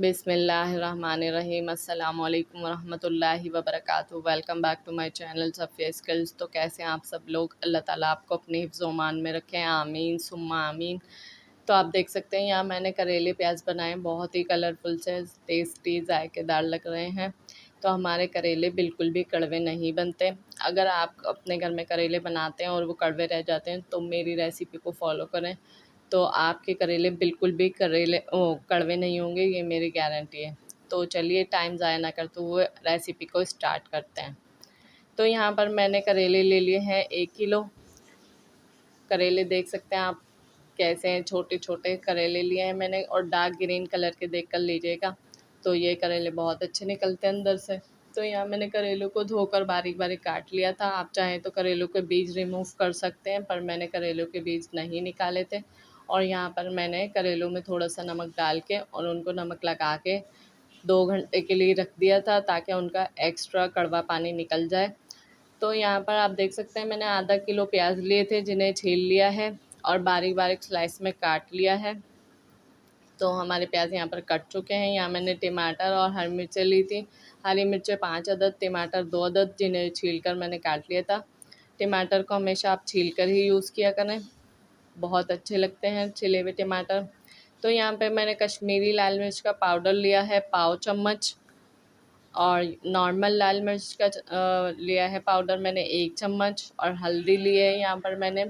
बिस्मिल्लाहिर्रहमानिर्रहीम। अस्सलाम वालेकुम वरहमतुल्लाहि वबरकातुहू। Welcome back to my channel Safiya skills. तो कैसे हैं आप सब लोग? अल्लाह ताला आपको अपने हिफ्ज़-ओ-मान में रखें, आमीन सुम्मा आमीन। तो आप देख सकते हैं यहाँ मैंने करेले प्याज बनाए, बहुत ही कलरफुल से टेस्टी जायकेदार लग रहे हैं। तो हमारे करेले बिल्कुल भी कड़वे नहीं बनते। अगर आप अपने घर में करेले बनाते हैं और वो कड़वे रह जाते हैं तो मेरी रेसिपी को फॉलो करें, तो आपके करेले बिल्कुल भी कड़वे नहीं होंगे, ये मेरी गारंटी है। तो चलिए टाइम ज़ाया ना करते हुए रेसिपी को स्टार्ट करते हैं। तो यहाँ पर मैंने करेले ले लिए हैं 1 किलो। करेले देख सकते हैं आप कैसे हैं, छोटे छोटे करेले लिए हैं मैंने, और डार्क ग्रीन कलर के देख कर लीजिएगा। तो ये करेले बहुत अच्छे निकलते हैं अंदर से। तो यहाँ मैंने करेलों को धोकर बारीक बारीक काट लिया था। आप चाहें तो करेलों के बीज रिमूव कर सकते हैं, पर मैंने करेलों के बीज नहीं निकाले थे। और यहाँ पर मैंने करेलों में थोड़ा सा नमक डाल के और उनको नमक लगा के 2 घंटे के लिए रख दिया था, ताकि उनका एक्स्ट्रा कड़वा पानी निकल जाए। तो यहाँ पर आप देख सकते हैं मैंने आधा किलो प्याज लिए थे, जिन्हें छील लिया है और बारीक बारीक स्लाइस में काट लिया है। तो हमारे प्याज यहाँ पर कट चुके हैं। यहाँ मैंने टमाटर और हरी मिर्चें ली थी। हरी मिर्चें 5 अदद, टमाटर 2 अदद, जिन्हें छीलकर मैंने काट लिया था। टमाटर को हमेशा आप छीलकर ही यूज़ किया करें, बहुत अच्छे लगते हैं छिले हुए टमाटर। तो यहाँ पे मैंने कश्मीरी लाल मिर्च का पाउडर लिया है पाव चम्मच, और नॉर्मल लाल मिर्च का लिया है पाउडर मैंने 1 चम्मच, और हल्दी ली है यहाँ पर मैंने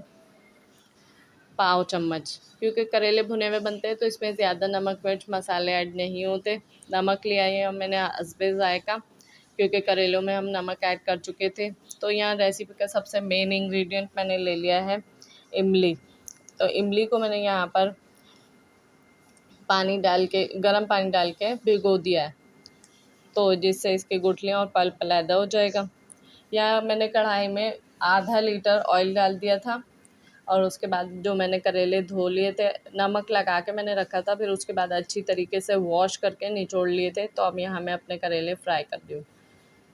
पाव चम्मच। क्योंकि करेले भुने हुए बनते हैं तो इसमें ज़्यादा नमक मिर्च मसाले ऐड नहीं होते। नमक लिया है मैंने हस्बे ज़ायक़ा, क्योंकि करेलों में हम नमक ऐड कर चुके थे। तो यहाँ रेसिपी का सबसे मेन इंग्रेडिएंट मैंने ले लिया है इमली। तो इमली को मैंने यहाँ पर गर्म पानी डाल के भिगो दिया है, तो जिससे इसके गुठलियाँ और पल्प अलग हो जाएगा। यहाँ मैंने कढ़ाई में आधा लीटर ऑयल डाल दिया था, और उसके बाद जो मैंने करेले धो लिए थे, नमक लगा के मैंने रखा था, फिर उसके बाद अच्छी तरीके से वॉश करके निचोड़ लिए थे। तो अब यहाँ मैं अपने करेले फ्राई कर दूँ।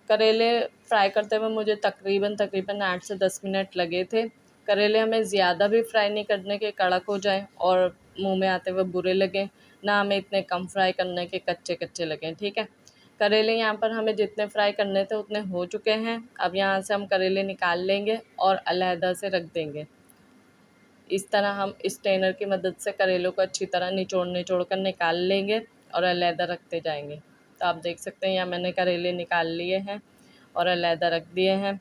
करेले फ्राई करते हुए मुझे तकरीबन 8 से 10 मिनट लगे थे। करेले हमें ज़्यादा भी फ्राई नहीं करने के कड़क हो जाए और मुंह में आते हुए बुरे लगें, ना हमें इतने कम फ्राई करने के कच्चे कच्चे लगें। ठीक है, करेले यहाँ पर हमें जितने फ्राई करने थे उतने हो चुके हैं। अब यहाँ से हम करेले निकाल लेंगे और अलहदा से रख देंगे। इस तरह हम स्ट्रेनर की मदद से करेलों को अच्छी तरह निचोड़ कर निकाल लेंगे और अलहदा रखते जाएंगे। तो आप देख सकते हैं यहाँ मैंने करेले निकाल लिए हैं और अलहदा रख दिए हैं।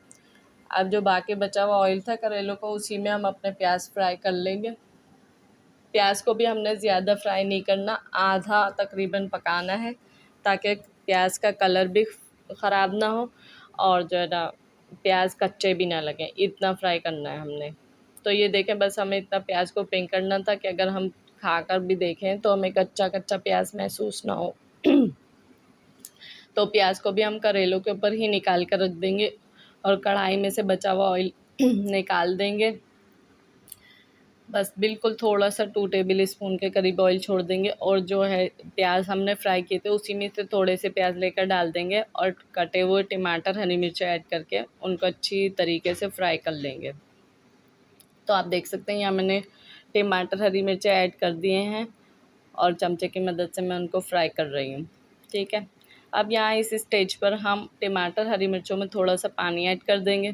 अब जो बाकी बचा हुआ ऑयल था करेलों को, उसी में हम अपने प्याज फ्राई कर लेंगे। प्याज को भी हमने ज़्यादा फ्राई नहीं करना, आधा तकरीबन पकाना है, ताकि प्याज का कलर भी ख़राब ना हो और जो है ना प्याज कच्चे भी ना लगें, इतना फ्राई करना है हमने। तो ये देखें, बस हमें इतना प्याज को पिंक करना था कि अगर हम खाकर भी देखें तो हमें कच्चा कच्चा प्याज महसूस ना हो। तो प्याज को भी हम करेलों के ऊपर ही निकाल कर रख देंगे और कढ़ाई में से बचा हुआ ऑयल निकाल देंगे। बस बिल्कुल थोड़ा सा 2 टेबल स्पून के करीब ऑयल छोड़ देंगे, और जो है प्याज हमने फ्राई किए थे उसी में से थोड़े से प्याज लेकर डाल देंगे, और कटे हुए टमाटर हरी मिर्च ऐड करके उनको अच्छी तरीके से फ्राई कर लेंगे। तो आप देख सकते हैं यहाँ मैंने टमाटर हरी मिर्चें ऐड कर दिए हैं और चमचे की मदद से मैं उनको फ्राई कर रही हूँ। ठीक है, अब यहाँ इस स्टेज पर हम टमाटर हरी मिर्चों में थोड़ा सा पानी ऐड कर देंगे।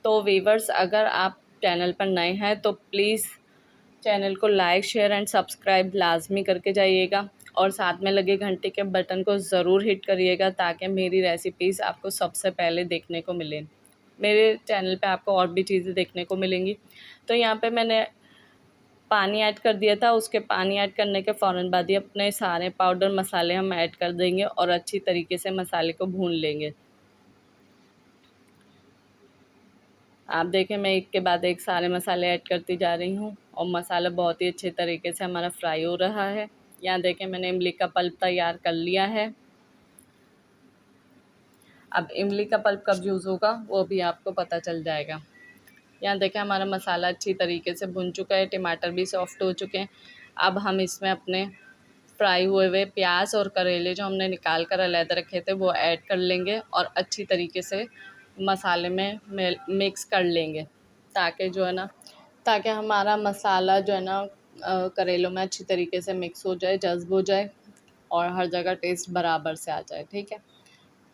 तो व्यूअर्स, अगर आप चैनल पर नए हैं तो प्लीज़ चैनल को लाइक शेयर एंड सब्सक्राइब लाजमी करके जाइएगा, और साथ में लगे घंटे के बटन को ज़रूर हिट करिएगा, ताकि मेरी रेसिपीज़ आपको सबसे पहले देखने को मिलें। मेरे चैनल पे आपको और भी चीज़ें देखने को मिलेंगी। तो यहाँ पे मैंने पानी ऐड कर दिया था, उसके पानी ऐड करने के फ़ौरन बाद ही अपने सारे पाउडर मसाले हम ऐड कर देंगे और अच्छी तरीके से मसाले को भून लेंगे। आप देखें, मैं एक के बाद एक सारे मसाले ऐड करती जा रही हूँ और मसाला बहुत ही अच्छे तरीके से हमारा फ्राई हो रहा है। यहाँ देखें, मैंने इमली का पल्प तैयार कर लिया है। अब इमली का पल्प कब यूज़ होगा वो भी आपको पता चल जाएगा। यहाँ देखें, हमारा मसाला अच्छी तरीके से भुन चुका है, टमाटर भी सॉफ्ट हो चुके हैं। अब हम इसमें अपने फ्राई हुए प्याज और करेले जो हमने निकाल कर अलग रखे थे वो ऐड कर लेंगे और अच्छी तरीके से मसाले में मिक्स कर लेंगे, ताकि जो है ना ताकि हमारा मसाला जो है ना करेलों में अच्छी तरीके से मिक्स हो जाए, जज़्ब हो जाए। और हर जगह टेस्ट बराबर से आ जाए, ठीक है।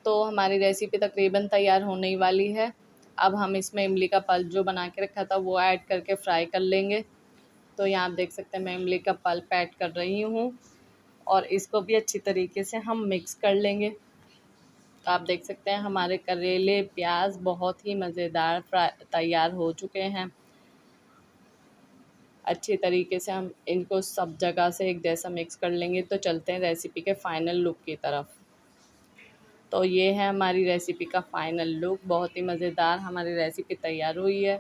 तो हमारी रेसिपी तकरीबन तैयार होने ही वाली है। अब हम इसमें इमली का पल्प जो बना के रखा था वो ऐड करके फ्राई कर लेंगे। तो यहाँ आप देख सकते हैं मैं इमली का पल्प ऐड कर रही हूँ और इसको भी अच्छी तरीके से हम मिक्स कर लेंगे। तो आप देख सकते हैं हमारे करेले प्याज बहुत ही मज़ेदार तैयार हो चुके हैं। अच्छी तरीके से हम इनको सब जगह से एक जैसा मिक्स कर लेंगे। तो चलते हैं रेसिपी के फाइनल लुक की तरफ। तो ये है हमारी रेसिपी का फाइनल लुक। बहुत ही मज़ेदार हमारी रेसिपी तैयार हुई है।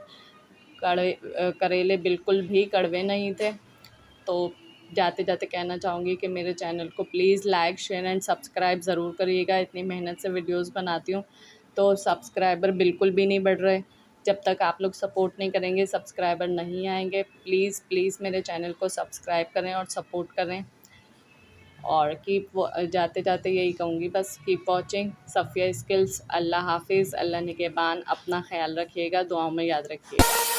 करेले बिल्कुल भी कड़वे नहीं थे। तो जाते जाते कहना चाहूँगी कि मेरे चैनल को please like share and subscribe ज़रूर करिएगा। इतनी मेहनत से वीडियोस बनाती हूँ तो सब्सक्राइबर बिल्कुल भी नहीं बढ़ रहे। जब तक आप लोग सपोर्ट नहीं करेंगे सब्सक्राइबर नहीं आएंगे। प्लीज़ प्लीज़ मेरे चैनल को सब्सक्राइब करें और सपोर्ट करें। और जाते जाते यही कहूँगी बस, कीप वॉचिंग सफ़िया स्किल्स। अल्लाह हाफिज़, अल्लाह निगहबान। अपना ख्याल रखिएगा, दुआओं में याद रखिएगा।